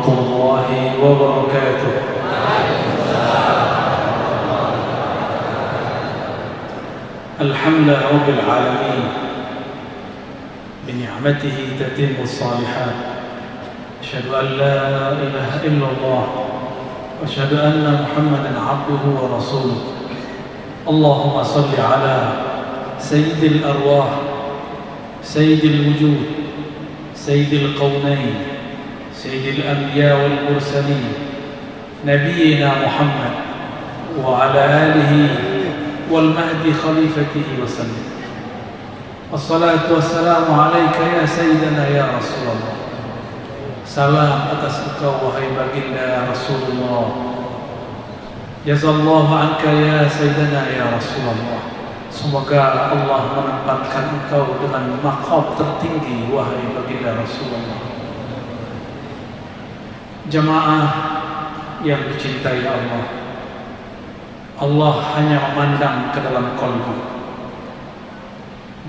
ورحمة الله وبركاته. الحمد لله رب العالمين بنعمته تتم الصالحات. أشهد أن لا إله إلا الله وأشهد أن محمدا عبده ورسوله. اللهم صل على سيد الأرواح سيد الوجود سيد القومين سيد الأنبياء والمرسلين نبينا محمد وعلى آله والمهدي خليفته وسلم. الصلاة والسلام عليك يا سيدنا يا رسول الله. Salam atas engkau wahai baginda ya Rasulullah. Jazallahu anka ya Sayyidina ya Rasulullah. Semoga Allah menempatkan engkau dengan maqam tertinggi wahai baginda Rasulullah. Jamaah yang dicintai Allah, Allah hanya memandang ke dalam qalbu.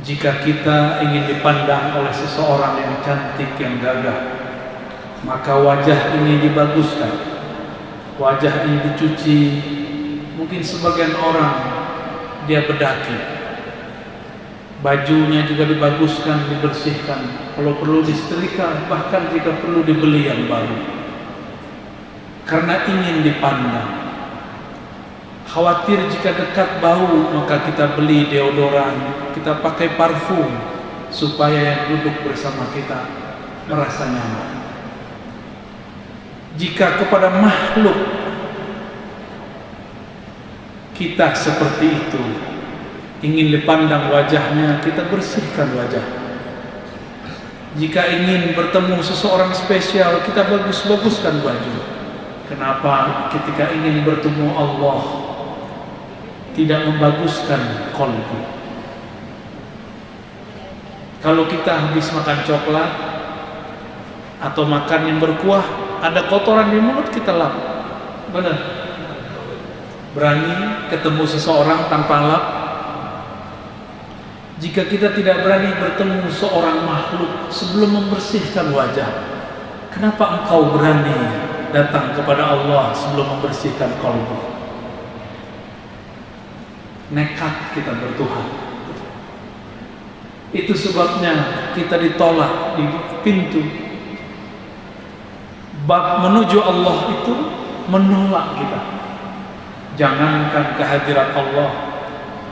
Jika kita ingin dipandang oleh seseorang yang cantik, yang gagah, maka wajah ini dibaguskan, wajah ini dicuci. Mungkin sebagian orang dia bedaki, bajunya juga dibaguskan, dibersihkan, kalau perlu disetrika, bahkan jika perlu dibeli yang baru, karena ingin dipandang. Khawatir jika dekat bau, maka kita beli deodoran, kita pakai parfum, supaya yang duduk bersama kita merasa nyaman. Jika kepada makhluk kita seperti itu, ingin dipandang wajahnya, kita bersihkan wajah. Jika ingin bertemu seseorang spesial, kita bagus-baguskan baju. Kenapa ketika ingin bertemu Allah tidak membaguskan qalbu? Kalau kita habis makan coklat atau makan yang berkuah, ada kotoran di mulut, kita lap. Benar? Berani ketemu seseorang tanpa lap? Jika kita tidak berani bertemu seorang makhluk sebelum membersihkan wajah, kenapa engkau berani datang kepada Allah sebelum membersihkan qalbu? Nekat kita bertuhan. Itu sebabnya kita ditolak di pintu. Bab menuju Allah itu menolak kita. Jangankan kehadiran Allah,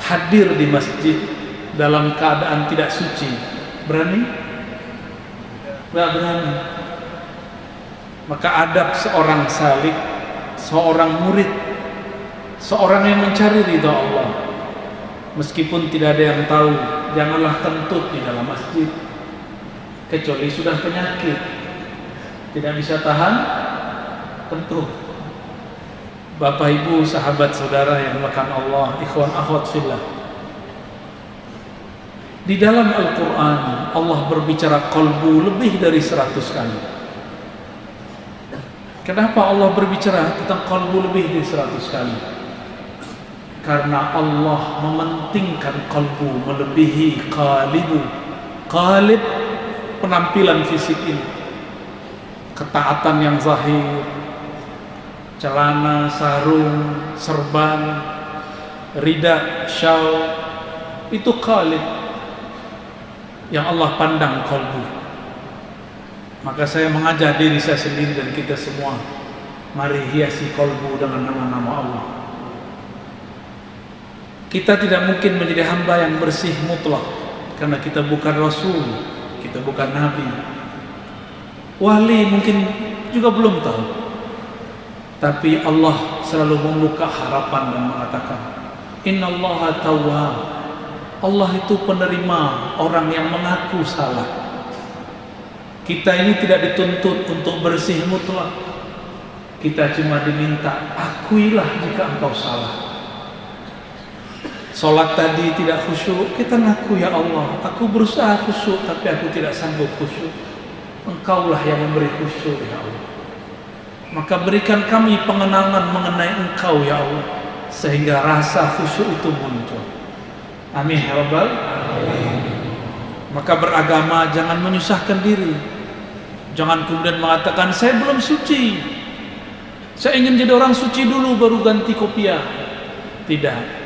hadir di masjid dalam keadaan tidak suci, berani? Tidak berani. Maka adab seorang salik, seorang murid, seorang yang mencari ridha Allah, meskipun tidak ada yang tahu, janganlah kentut di dalam masjid, kecuali sudah penyakit, tidak bisa tahan kentut. Bapak ibu sahabat saudara yang dimuliakan Allah, ikhwan akhwat fillah, di dalam Al-Quran Allah berbicara qalbu lebih dari 100 kali. Kenapa Allah berbicara tentang qalbu lebih dari 100 kali? Karena Allah mementingkan qalbu melebihi qalibu. Qalib penampilan fisik ini, ketaatan yang zahir, celana, sarung, serban, rida, shawl, itu qalib yang Allah pandang qalbu. Maka saya mengajak diri saya sendiri dan kita semua, mari hiasi qalbu dengan nama-nama Allah. Kita tidak mungkin menjadi hamba yang bersih mutlak, karena kita bukan Rasul, kita bukan Nabi. Wali mungkin juga belum tahu, tapi Allah selalu membuka harapan dan mengatakan, Innallaha tawwab. Allah itu penerima orang yang mengaku salah. Kita ini tidak dituntut untuk bersih mutlak. Kita cuma diminta, akuilah jika engkau salah. Sholat tadi tidak khusyuk, kita ngaku, ya Allah, aku berusaha khusyuk tapi aku tidak sanggup khusyuk. Engkaulah yang memberi khusyuk, ya Allah. Maka berikan kami pengenangan mengenai Engkau, ya Allah, sehingga rasa khusyuk itu muncul. Amin ya Rabbal alamin. Maka beragama jangan menyusahkan diri. Jangan kemudian mengatakan saya belum suci, saya ingin jadi orang suci dulu baru ganti kopiah. Tidak.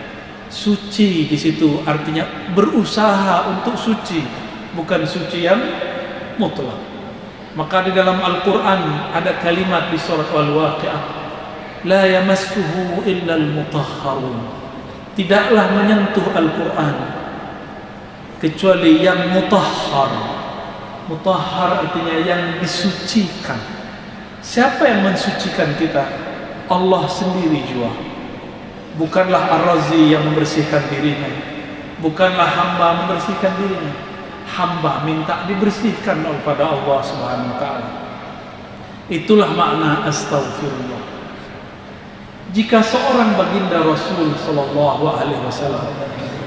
Suci di situ artinya berusaha untuk suci, bukan suci yang mutlak. Maka di dalam Al-Quran ada kalimat di surat Al-Waqi'ah, la yamassuhu illa al-mutahharun. Tidaklah menyentuh Al-Quran kecuali yang mutahhar. Mutahhar artinya yang disucikan. Siapa yang mensucikan kita? Allah sendiri jua. Bukanlah Ar-Razi yang membersihkan dirinya, bukanlah hamba membersihkan dirinya. Hamba minta dibersihkan oleh Allah Subhanahu wa taala. Itulah makna astaghfirullah. Jika seorang baginda Rasul sallallahu alaihi wasallam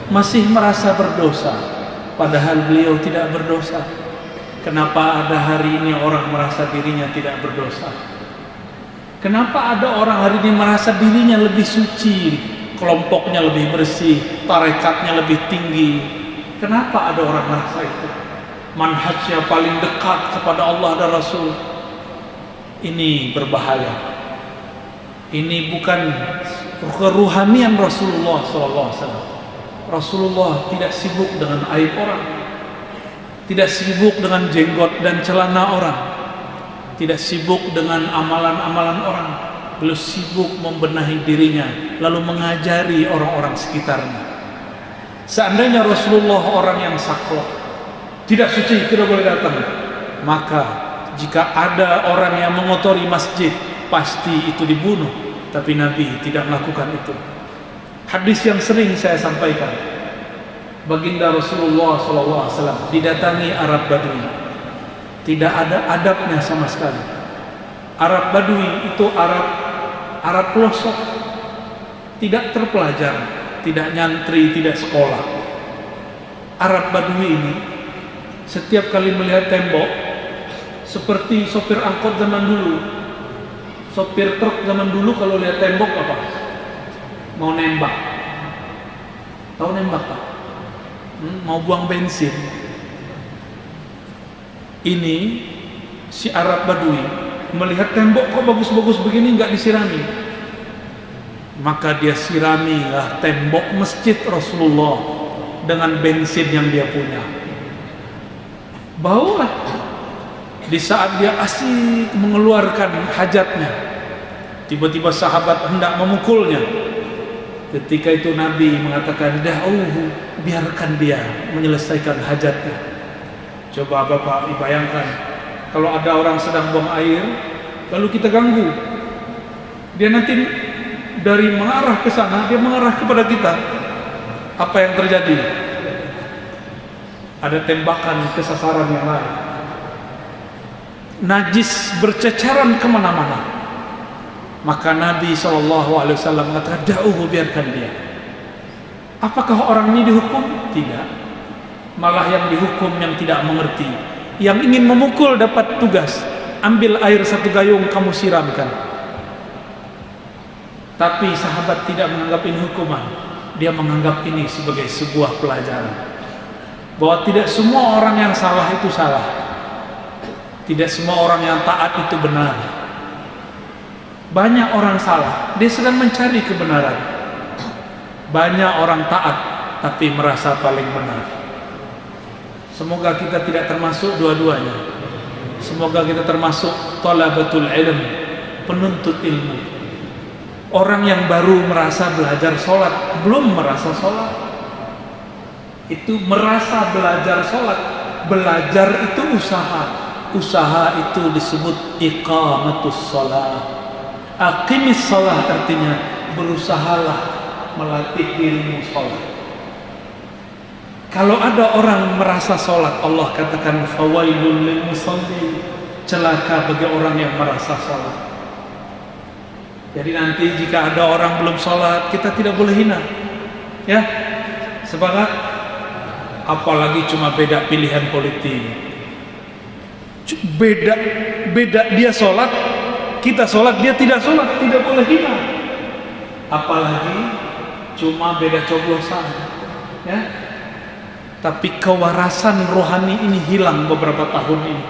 masih merasa berdosa padahal beliau tidak berdosa, kenapa ada hari ini orang merasa dirinya tidak berdosa? Kenapa ada orang hari ini merasa dirinya lebih suci, kelompoknya lebih bersih, tarekatnya lebih tinggi? Kenapa ada orang merasa itu? Manhajnya paling dekat kepada Allah dan Rasul. Ini berbahaya. Ini bukan keruhanian Rasulullah SAW. Rasulullah tidak sibuk dengan aib orang, tidak sibuk dengan jenggot dan celana orang, tidak sibuk dengan amalan-amalan orang. Beliau sibuk membenahi dirinya, lalu mengajari orang-orang sekitarnya. Seandainya Rasulullah orang yang saklek, tidak suci, tidak boleh datang, maka jika ada orang yang mengotori masjid, pasti itu dibunuh. Tapi Nabi tidak melakukan itu. Hadis yang sering saya sampaikan, baginda Rasulullah SAW didatangi Arab Badui, tidak ada adabnya sama sekali. Arab Badui itu Arab pelosok, tidak terpelajar, tidak nyantri, tidak sekolah. Arab Badui ini setiap kali melihat tembok, seperti sopir angkot zaman dulu, sopir truk zaman dulu kalau lihat tembok apa? Mau nembak. Tahu nembak Pak? Mau buang bensin. Ini si Arab Badui melihat tembok kok bagus-bagus begini nggak disirami, maka dia siramilah tembok masjid Rasulullah dengan bensin yang dia punya. Baulah. Di saat dia asik mengeluarkan hajatnya, tiba-tiba sahabat hendak memukulnya. Ketika itu Nabi mengatakan, da'uhu, biarkan dia menyelesaikan hajatnya. Coba Bapak bayangkan, kalau ada orang sedang buang air, lalu kita ganggu, dia nanti dari mengarah ke sana, dia mengarah kepada kita. Apa yang terjadi? Ada tembakan ke sasaran yang lain. Najis berceceran kemana-mana. Maka Nabi SAW mengatakan, da'uhu, biarkan dia. Apakah orang ini dihukum? Tidak. Malah yang dihukum yang tidak mengerti, yang ingin memukul dapat tugas, ambil air 1 gayung kamu siramkan. Tapi sahabat tidak menganggap ini hukuman, dia menganggap ini sebagai sebuah pelajaran, bahwa tidak semua orang yang salah itu salah, tidak semua orang yang taat itu benar. Banyak orang salah, dia sedang mencari kebenaran. Banyak orang taat tapi merasa paling benar. Semoga kita tidak termasuk dua-duanya. Semoga kita termasuk talabatul ilm, penuntut ilmu. Orang yang baru merasa belajar sholat, belum merasa sholat. Itu merasa belajar sholat. Belajar itu usaha. Usaha itu disebut iqamatus sholat. Aqimis sholat artinya berusahalah melatih dirimu sholat. Kalau ada orang merasa sholat, Allah katakan fawailul lil musallin, celaka bagi orang yang merasa sholat. Jadi nanti jika ada orang belum sholat, kita tidak boleh hina, ya, sepakat? Apalagi cuma beda pilihan politik, beda dia sholat, kita sholat, dia tidak sholat, tidak boleh hina. Apalagi cuma beda coblosan, ya. Tapi kewarasan rohani ini hilang beberapa tahun ini.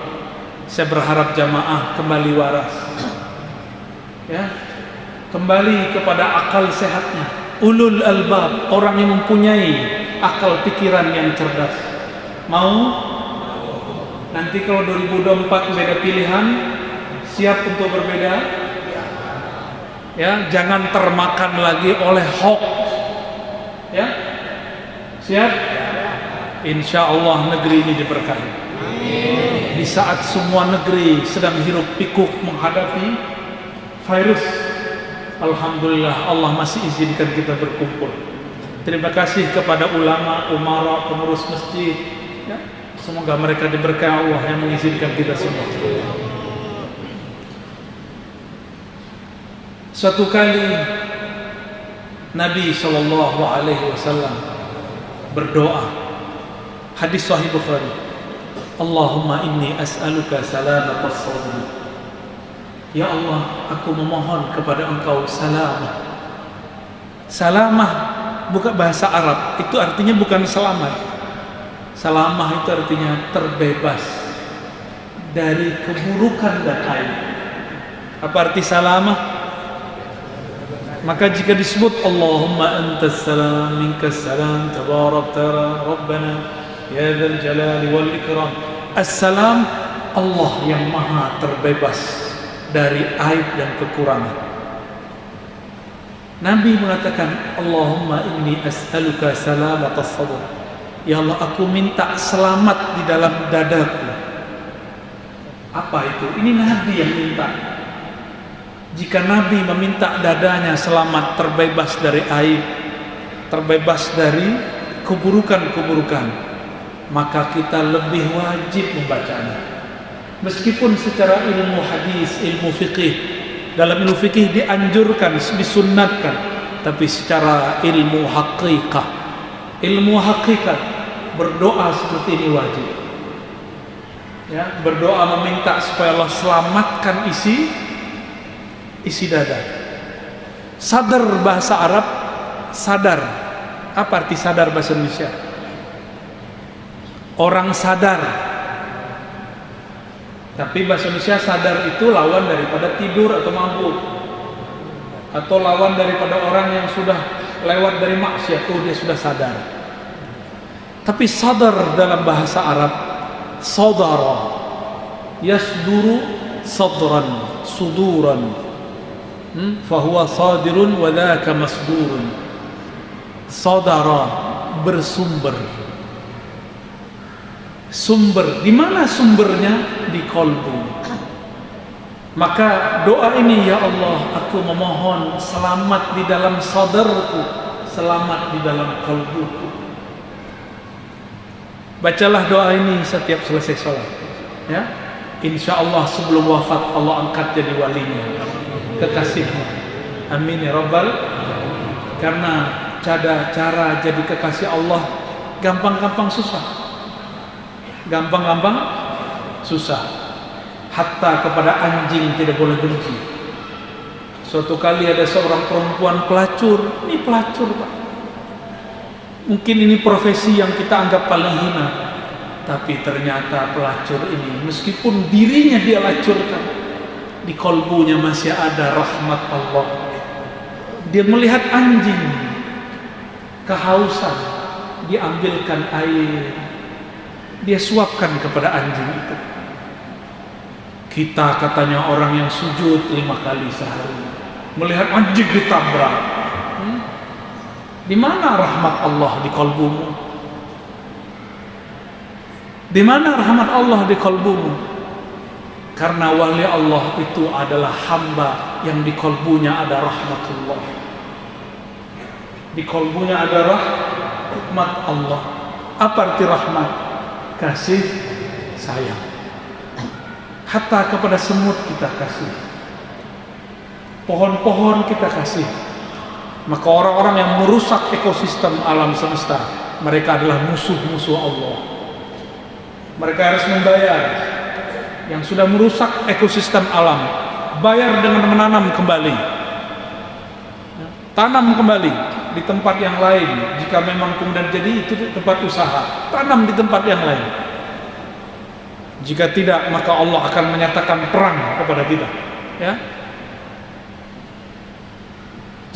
Saya berharap jamaah kembali waras, ya, kembali kepada akal sehatnya. Ulul albab, orang yang mempunyai akal pikiran yang cerdas. Mau? Nanti kalau 2024 beda pilihan, siap untuk berbeda? Ya, jangan termakan lagi oleh hoax. Ya, siap? Insya Allah negeri ini diberkahi. Di saat semua negeri sedang hiruk pikuk menghadapi virus, alhamdulillah Allah masih izinkan kita berkumpul. Terima kasih kepada ulama, umara, pengurus masjid, ya. Semoga mereka diberkahi Allah yang mengizinkan kita semua. Suatu kali Nabi SAW berdoa, hadis Sahih Bukhari, Allahumma inni as'aluka salamatas sadri. Ya Allah, aku memohon kepada Engkau salamah. Salamah bukan bahasa Arab, itu artinya bukan selamat. Salamah itu artinya terbebas dari keburukan dan aib. Apa arti salamah? Maka jika disebut Allahumma antas salam minkas salam tabarakta rabbana ya dzal jalali wal ikram. Assalam, Allah yang maha terbebas dari aib dan kekurangan. Nabi mengatakan Allahumma inni as'aluka salamatas sadr. Ya Allah, aku minta selamat di dalam dadaku. Apa itu? Ini Nabi yang minta. Jika Nabi meminta dadanya selamat, terbebas dari aib, terbebas dari keburukan-keburukan, maka kita lebih wajib membacanya. Meskipun secara ilmu hadis, ilmu fikih, dalam ilmu fikih dianjurkan, disunnatkan, tapi secara ilmu hakikat, berdoa seperti ini wajib. Ya, berdoa meminta supaya Allah selamatkan isi dada. Sadar bahasa Arab, sadar. Apa arti sadar bahasa Indonesia? Orang sadar. Tapi bahasa Indonesia sadar itu lawan daripada tidur atau mabuk, atau lawan daripada orang yang sudah lewat dari maksiat. Oh, dia sudah sadar. Tapi sadar dalam bahasa Arab, sadara, yasduru sadran, suduran, fahuwa sadirun wa dhaka masdurun. Sadara, bersumber. Sumber, di mana sumbernya? Di kolbu. Maka doa ini, ya Allah, aku memohon selamat di dalam sadarku, selamat di dalam kolbuku. Bacalah doa ini setiap selesai sholat, ya. Insya Allah sebelum wafat Allah angkat jadi walinya, kekasihnya. Amin ya Rabbal. Karena cara jadi kekasih Allah gampang-gampang susah, gampang-gampang susah. Hatta kepada anjing tidak boleh benci. Suatu kali ada seorang perempuan pelacur. Ini pelacur, Pak. Mungkin ini profesi yang kita anggap paling hina, tapi ternyata pelacur ini, meskipun dirinya dia lacurkan, di kolbunya masih ada rahmat Allah. Dia melihat anjing kehausan, dia ambilkan air, dia suapkan kepada anjing itu. Kita katanya orang yang sujud 5 kali sehari, melihat anjing ditabrak. Di mana rahmat Allah di kolbumu? Di mana rahmat Allah di kolbumu? Karena wali Allah itu adalah hamba yang di kolbunya ada rahmatullah. Di kolbunya ada rahmat Allah. Apa arti rahmat? Kasih sayang. Hatta kepada semut kita kasih, pohon-pohon kita kasih. Maka orang-orang yang merusak ekosistem alam semesta, mereka adalah musuh-musuh Allah. Mereka harus membayar. Yang sudah merusak ekosistem alam, bayar dengan menanam kembali. Tanam kembali di tempat yang lain. Jika memang kemudian jadi itu tempat usaha, tanam di tempat yang lain. Jika tidak, maka Allah akan menyatakan perang kepada kita. Ya.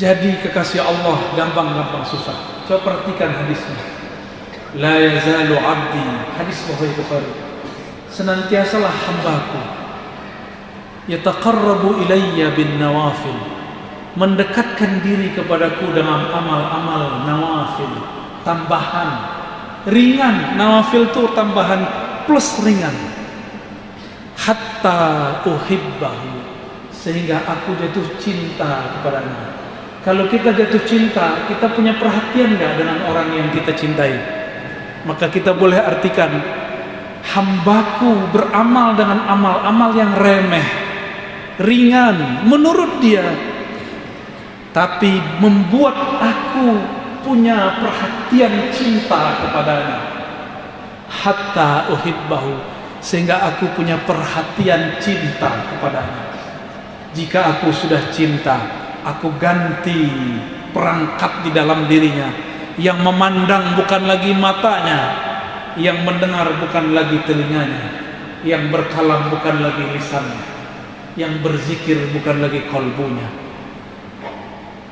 Jadi kekasih Allah gampang-gampang susah. Coba perhatikan hadisnya. La yazalu abdi, hadis Bukhari. Senantiasalah hambaku yataqarrabu ilayya bin nawafil, mendekatkan diri kepadaku dengan amal-amal nawafil, tambahan, ringan. Nawafil itu tambahan plus ringan. Hatta uhibbahu, sehingga aku jatuh cinta kepadanya. Kalau kita jatuh cinta, kita punya perhatian gak dengan orang yang kita cintai? Maka kita boleh artikan, hambaku beramal dengan amal-amal yang remeh, ringan menurut dia, tapi membuat aku punya perhatian cinta kepadanya. Hatta uhibbahu, sehingga aku punya perhatian cinta kepadanya. Jika aku sudah cinta, aku ganti perangkat di dalam dirinya. Yang memandang bukan lagi matanya, yang mendengar bukan lagi telinganya, yang berkalam bukan lagi lisannya, yang berzikir bukan lagi kalbunya.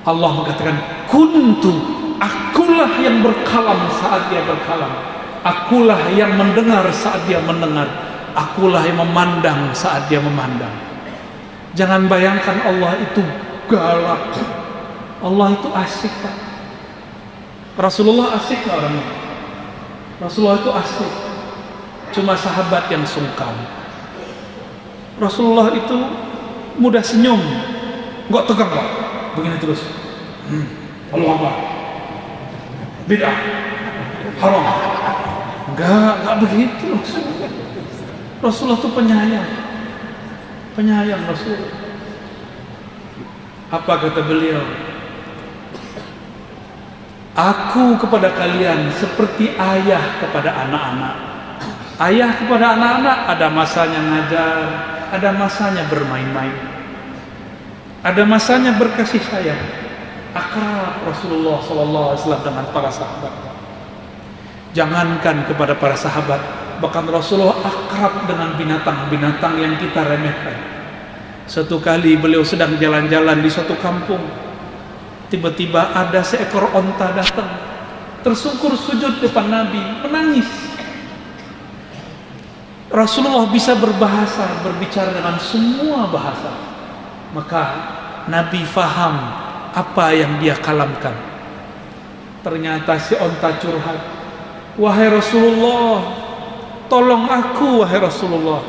Allah mengatakan, kuntu, akulah yang berkalam saat dia berkalam, akulah yang mendengar saat dia mendengar, akulah yang memandang saat dia memandang. Jangan bayangkan Allah itu galak. Allah itu asik, Pak. Rasulullah asik gak orangnya? Rasulullah itu asik. Cuma sahabat yang sungkan. Rasulullah itu mudah senyum, nggak tegang, Pak. Begini terus. Allah apa? Bid'ah, haram. Enggak begitu. Rasulullah itu penyayang Rasul. Apa kata beliau? Aku kepada kalian seperti ayah kepada anak-anak. Ayah kepada anak-anak ada masanya ngajar, ada masanya bermain-main, ada masanya berkasih sayang. Akrab Rasulullah SAW dengan para sahabat. Jangankan kepada para sahabat, bahkan Rasulullah akrab dengan binatang-binatang yang kita remehkan. Suatu kali beliau sedang jalan-jalan di suatu kampung. Tiba-tiba ada seekor onta datang, tersungkur sujud depan Nabi, menangis. Rasulullah bisa berbicara dengan semua bahasa. Maka Nabi faham apa yang dia kalamkan. Ternyata si onta curhat, wahai Rasulullah, tolong aku wahai Rasulullah.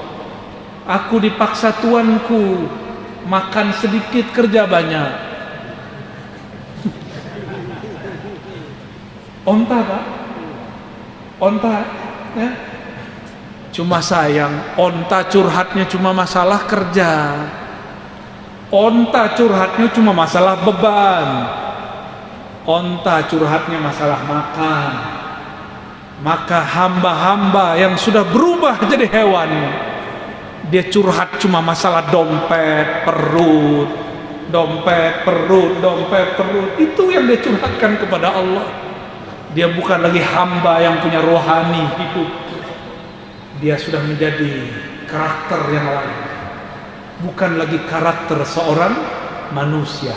Aku dipaksa tuanku, makan sedikit kerja banyak. Onta, Pak, onta, ya. Cuma sayang, onta curhatnya cuma masalah kerja, onta curhatnya cuma masalah beban, onta curhatnya masalah makan. Maka hamba-hamba yang sudah berubah jadi hewan, dia curhat cuma masalah dompet, perut, dompet, perut, dompet, perut. Itu yang dia curhatkan kepada Allah. Dia bukan lagi hamba yang punya rohani hidup. Dia sudah menjadi karakter yang lain, bukan lagi karakter seorang manusia.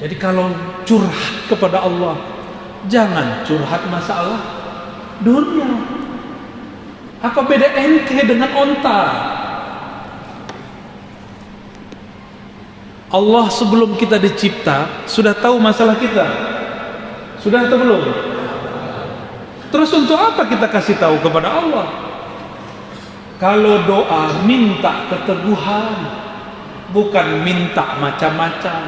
Jadi kalau curhat kepada Allah, jangan curhat masalah dunia. Apa beda ente dengan onta? Allah sebelum kita dicipta sudah tahu masalah kita. Sudah atau belum? Terus untuk apa kita kasih tahu kepada Allah? Kalau doa minta keteguhan, bukan minta macam-macam.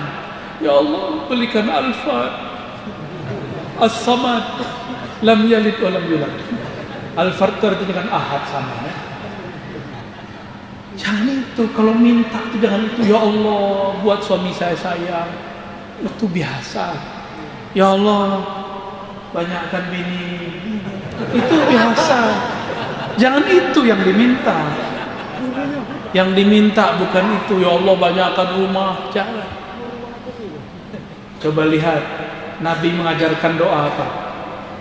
Ya Allah, berikan Al-Fat, As-Samad, lam yalid wa lam yulad. Al-Fat itu dengan ahad sama, ya. Jangan itu, kalau minta itu jangan itu. Ya Allah, buat suami saya sayang. Itu biasa. Ya Allah, banyakkan bini. Itu biasa. Jangan itu yang diminta. Yang diminta bukan itu. Ya Allah, banyakkan rumah. Jangan. Coba lihat Nabi mengajarkan doa apa.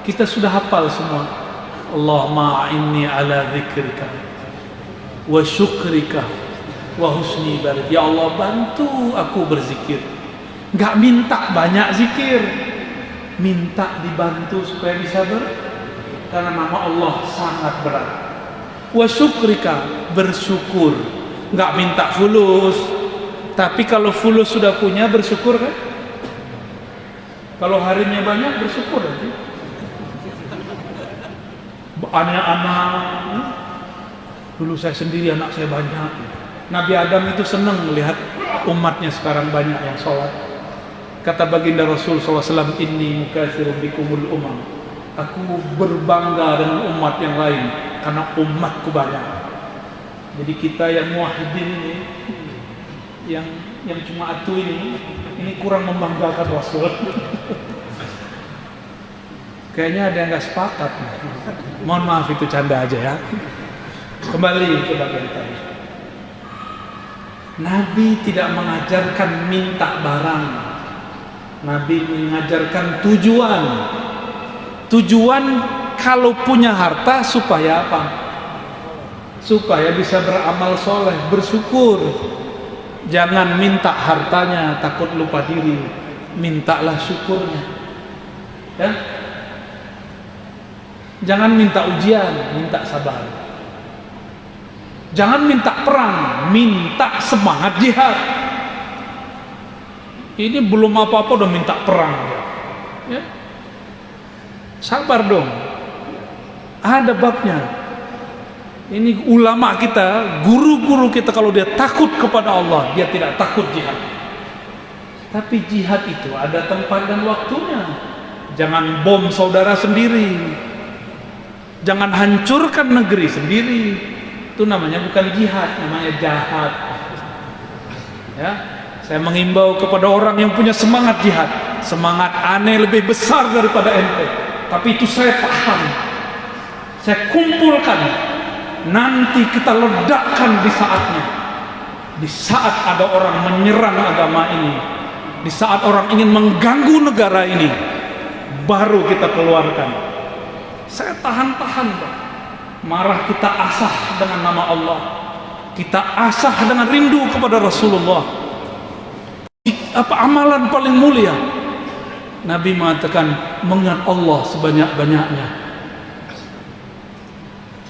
Kita sudah hafal semua. Allahumma a'inni ala dzikrika wa syukrika wa husni ibadah. Ya Allah, bantu aku berzikir. Nggak minta banyak zikir, minta dibantu supaya bisa karena nama Allah sangat berat. Wa syukrika, bersyukur. Nggak minta fulus, tapi kalau fulus sudah punya, bersyukur kan? Kalau harinya banyak, bersyukur nanti. Anak-anak, dulu saya sendiri, anak saya banyak. Nabi Adam itu senang melihat umatnya sekarang banyak yang sholat. Kata baginda Rasul SAW, inni mukatsirun bikumul umam. Aku berbangga dengan umat yang lain karena umatku banyak. Jadi kita yang muwahhidin ini, yang cuma atu ini kurang membanggakan Rasul. Kayaknya ada yang nggak sepakat. Mohon maaf, itu canda aja ya. Kembali ke bagian tadi. Nabi tidak mengajarkan minta barang. Nabi mengajarkan tujuan. Tujuan kalau punya harta supaya apa? Supaya bisa beramal soleh, bersyukur. Jangan minta hartanya takut lupa diri, mintalah syukurnya. Ya? Jangan minta ujian, minta sabar. Jangan minta perang, minta semangat jihad. Ini belum apa-apa udah minta perang. Ya? Sabar dong. Ada babnya. Ini ulama kita, guru-guru kita, kalau dia takut kepada Allah, dia tidak takut jihad. Tapi jihad itu ada tempat dan waktunya. Jangan bom saudara sendiri. Jangan hancurkan negeri sendiri. Itu namanya bukan jihad, namanya jahat. Ya, saya mengimbau kepada orang yang punya semangat jihad. Semangat aneh lebih besar daripada ente. Tapi itu saya paham. Saya kumpulkan. Nanti kita ledakkan di saatnya. Di saat ada orang menyerang agama ini, di saat orang ingin mengganggu negara ini, baru kita keluarkan. Saya tahan-tahan, Pak. Marah kita asah dengan nama Allah. Kita asah dengan rindu kepada Rasulullah. Apa amalan paling mulia? Nabi mengatakan, mengingat Allah sebanyak-banyaknya.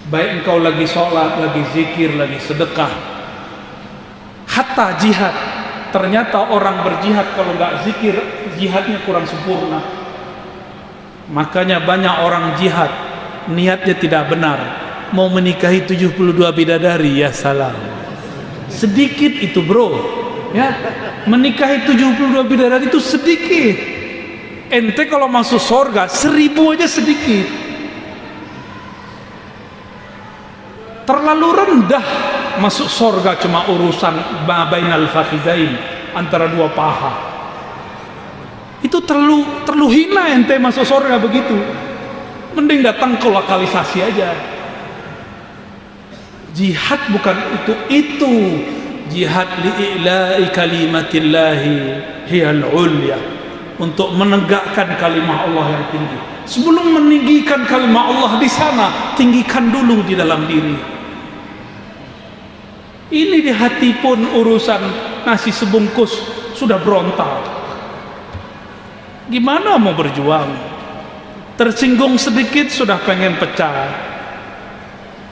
Baik engkau lagi sholat, lagi zikir, lagi sedekah, hatta jihad. Ternyata orang berjihad kalau nggak zikir, jihadnya kurang sempurna. Makanya banyak orang jihad niatnya tidak benar, mau menikahi 72 bidadari, ya salam. Sedikit itu bro, ya, menikahi 72 bidadari itu sedikit. Ente kalau masuk surga 1000 aja sedikit. Terlalu rendah masuk surga, cuma urusan bainal fakhidain, antara dua paha. Itu terlalu hina ente masuk surga begitu. Mending datang ke lokalisasi aja. Jihad bukan itu. Jihad li'ila'i kalimatillahi hiyal ulya, untuk menegakkan kalimah Allah yang tinggi. Sebelum meninggikan kalimah Allah di sana, tinggikan dulu di dalam diri. Ini di hati pun urusan nasi sebungkus sudah berontak. Gimana mau berjuang? Tersinggung sedikit sudah pengen pecah.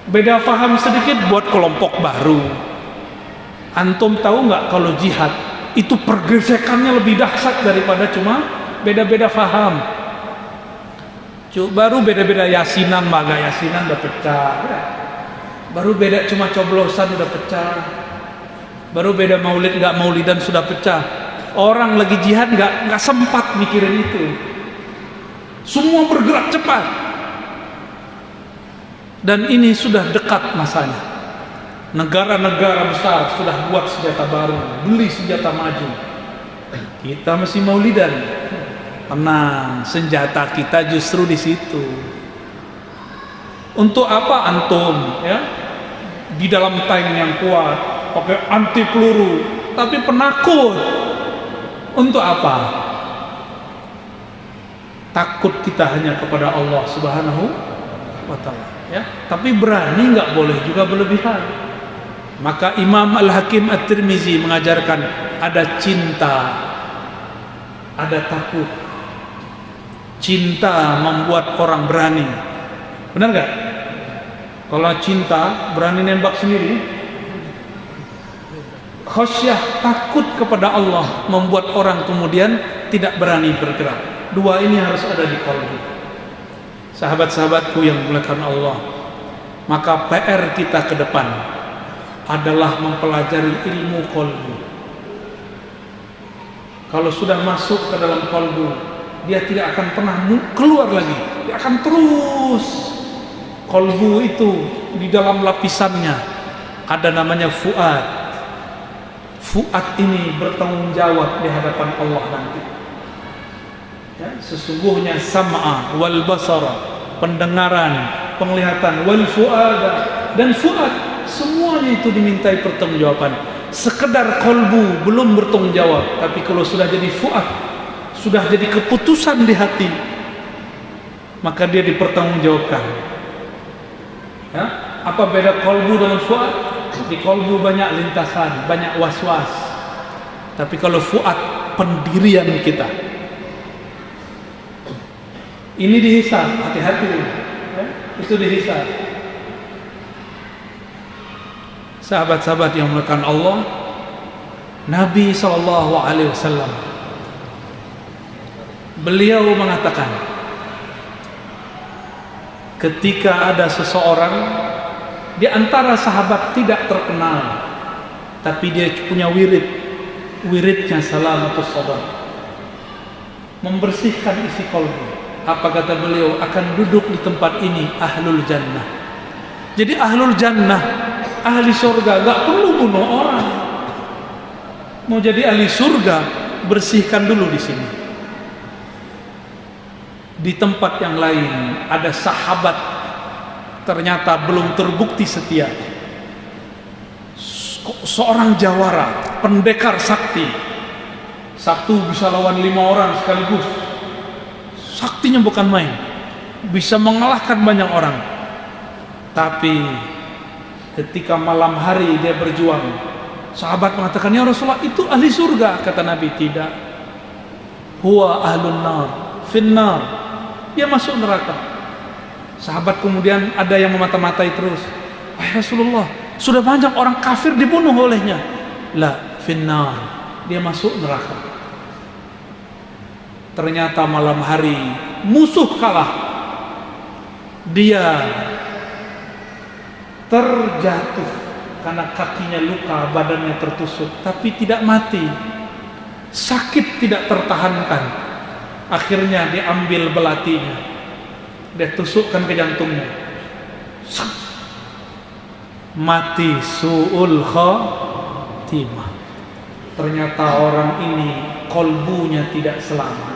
Beda paham sedikit buat kelompok baru. Antum tahu nggak kalau jihad itu pergesekannya lebih dahsyat daripada cuma beda-beda paham. Baru beda-beda yasinan, maga yasinan udah pecah. Baru beda cuma coblosan udah pecah. Baru beda maulid nggak maulidan sudah pecah. Orang lagi jihad nggak sempat mikirin itu. Semua bergerak cepat. Dan ini sudah dekat masanya. Negara-negara besar sudah buat senjata baru, beli senjata maju. Kita masih maulidan. Tenang, senjata kita justru di situ. Untuk apa antum, ya? Di dalam tank yang kuat, pakai anti peluru, tapi penakut. Untuk apa? Takut kita hanya kepada Allah Subhanahu wa ta'ala, ya. Tapi berani nggak boleh juga berlebihan. Maka Imam Al-Hakim At-Tirmizi mengajarkan ada cinta, ada takut. Cinta membuat orang berani. Benar nggak? Kalau cinta berani nembak sendiri. Khasyah, takut kepada Allah, membuat orang kemudian tidak berani bergerak. Dua ini harus ada di qalbi. Sahabat-sahabatku yang dimuliakan Allah, maka PR kita ke depan adalah mempelajari ilmu qalbu. Kalau sudah masuk ke dalam qalbu, dia tidak akan pernah keluar lagi. Dia akan terus. Qalbu itu di dalam lapisannya ada namanya fuad. Fuad ini bertanggung jawab di hadapan Allah nanti. Ya, sesungguhnya sam'a wal basara, pendengaran, penglihatan, wal fuada, dan fuad, semuanya itu dimintai pertanggungjawaban. Sekedar qalbu belum bertanggung jawab, tapi kalau sudah jadi fuad, sudah jadi keputusan di hati, maka dia dipertanggungjawabkan. Ya? Apa beda qalbu dengan fuad? Di qalbu banyak lintasan, banyak was-was. Tapi kalau fuad, pendirian kita. Ini dihisab, hati-hati. Ya? Itu dihisab. Sahabat-sahabat yang dimuliakan Allah, Nabi SAW, beliau mengatakan, ketika ada seseorang di antara sahabat tidak terkenal, tapi dia punya wiridnya salamatus sadar, membersihkan isi qalbi. Apa kata beliau? Akan duduk di tempat ini ahlul jannah. Jadi ahlul jannah, ahli surga, gak perlu bunuh orang. Mau jadi ahli surga, bersihkan dulu di sini. Di tempat yang lain ada sahabat ternyata belum terbukti setia. Seorang jawara, pendekar sakti, satu bisa lawan 5 orang sekaligus. Saktinya bukan main, bisa mengalahkan banyak orang. Tapi ketika malam hari dia berjuang, sahabat mengatakan, ya Rasulullah, itu ahli surga. Kata Nabi, tidak. Huwa ahlun nar, finnar. Dia masuk neraka. Sahabat kemudian ada yang memata-matai terus. Wahai Rasulullah, sudah banyak orang kafir dibunuh olehnya. La, finnar. Dia masuk neraka. Ternyata malam hari musuh kalah. Dia terjatuh karena kakinya luka, badannya tertusuk, tapi tidak mati. Sakit tidak tertahankan. Akhirnya diambil belatinya, dia tusukkan ke jantungnya. Mati su'ul khatimah. Ternyata orang ini qalbunya tidak selamat.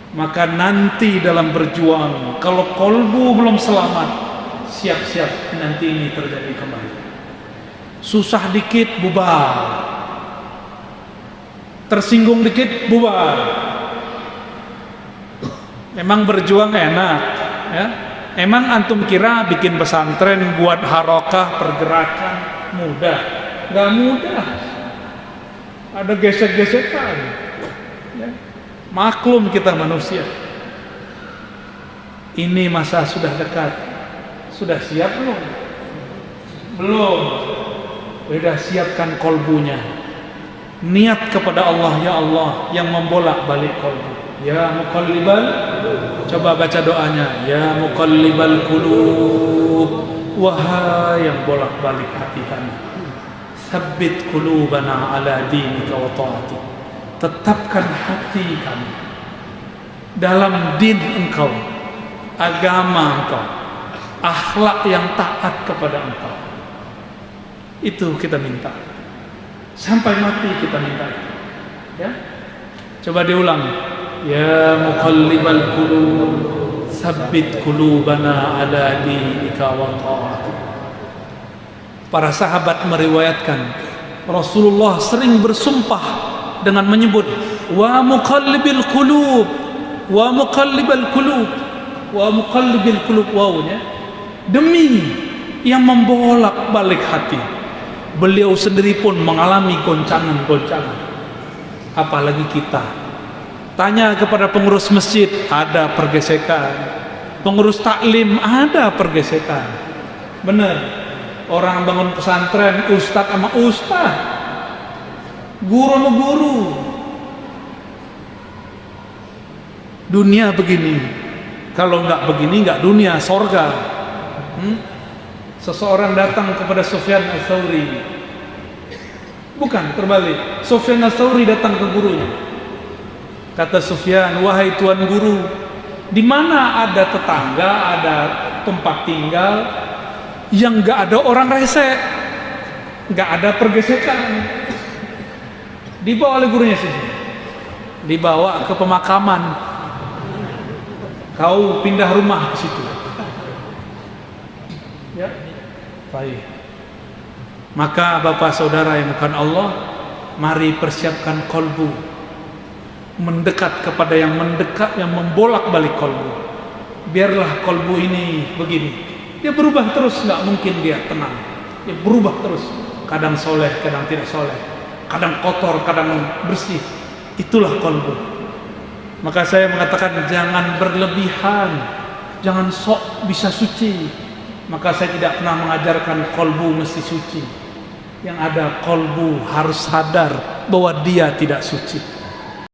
Maka nanti dalam berjuang, kalau qalbu belum selamat, siap-siap nanti ini terjadi kembali. Susah dikit bubar, tersinggung dikit bubar. Emang berjuang enak, ya? Emang antum kira bikin pesantren buat harokah pergerakan mudah? Gak mudah. Ada gesek-gesekan. Ya. Maklum kita manusia. Ini masa sudah dekat. Sudah siap belum? Belum. Sudah siapkan kolbunya. Niat kepada Allah, ya Allah, yang membolak balik kolbu. Ya muqallibal, coba baca doanya. Ya muqallibal qulub, wahai yang bolak balik hati kami, tsabbit qulubana ala dinika wa ta'atik. Tetapkan hati kami dalam din engkau, agama engkau, akhlak yang taat kepada engkau. Itu kita minta. Sampai mati kita minta. Ya. Coba diulang. Ya muqallibal qulub, tsabbit qulubana ala dinika wa ta'atik. Para sahabat meriwayatkan Rasulullah sering bersumpah dengan menyebut wa muqallibil qulub, wa muqallibal qulub. wa muqallibil qulub, wawnya, demi yang membolak-balik hati. Beliau sendiri pun mengalami goncangan-goncangan, apalagi kita. Tanya kepada pengurus masjid, ada pergesekan. Pengurus taklim, ada pergesekan. Benar, orang bangun pesantren, ustadz sama ustadz, guru sama guru. Dunia begini, kalau nggak begini nggak dunia, sorga. Seseorang datang kepada Sufyan Ats-Tsauri, bukan terbalik, Sufyan Ats-Tsauri datang ke gurunya. Kata Sufyan, wahai tuan guru, di mana ada tetangga, ada tempat tinggal yang nggak ada orang rese, nggak ada pergesekan. Dibawa oleh gurunya sini, dibawa ke pemakaman. Kau pindah rumah ke situ. Ya, baik. Maka bapak saudara yang bukan Allah, mari persiapkan kolbu, mendekat kepada yang mendekat, yang membolak-balik kolbu. Biarlah kolbu ini begini, dia berubah terus, nggak mungkin dia tenang. Dia berubah terus, kadang soleh, kadang tidak soleh, kadang kotor, kadang bersih. Itulah kolbu. Maka saya mengatakan jangan berlebihan, jangan sok bisa suci. Maka saya tidak pernah mengajarkan kolbu mesti suci. Yang ada kolbu harus sadar bahwa dia tidak suci.